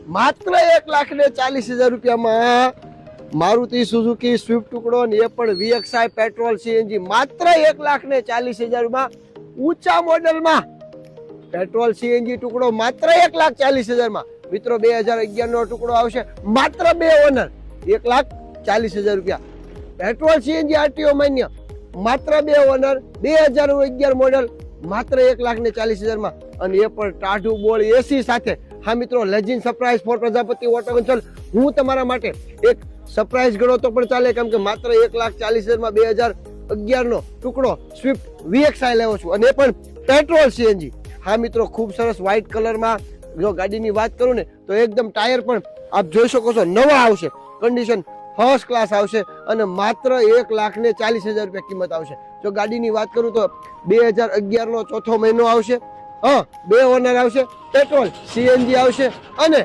માત્ર 1,40,000 રૂપિયામાં Maruti Suzuki Swift ટુકડો ને એ પણ VXI પેટ્રોલ CNG માત્ર 1,40,000 માં ઊંચા મોડેલમાં પેટ્રોલ CNG ટુકડો માત્ર 1,40,000 માં મિત્રો 2011 નો ટુકડો આવશે માત્ર 2 ઓનર 1,40,000 રૂપિયા પેટ્રોલ CNG RTO માન્ય માત્ર 2 ઓનર 2011 મોડેલ માત્ર 1,40,000 માં અને એ પણ ટાઢું બોળ AC સાથે હા મિત્રો લેજિન સરપ્રાઈઝ ફોર પ્રજાપતિ ઓટો કન્સલ હું તમારા માટે એક સરપ્રાઈઝ ગણો તો પણ ચાલે કેમ કે માત્ર 1,40,000 માં 2011 નો ટુકડો સ્વિફ્ટ VXI લેવો છું અને એ પણ પેટ્રોલ CNG હા મિત્રો ખૂબ સરસ વ્હાઇટ કલરમાં જો ગાડીની વાત કરું ને તો એકદમ ટાયર પણ આપ જોઈ શકો છો નવા આવશે કન્ડિશન ફર્સ્ટ ક્લાસ આવશે અને માત્ર 1,40,000 રૂપિયા કિંમત આવશે જો ગાડીની વાત કરું તો 2011 નો ચોથો મહિનો આવશે 2 ઓનર આવશે પેટ્રોલ CNG આવશે અને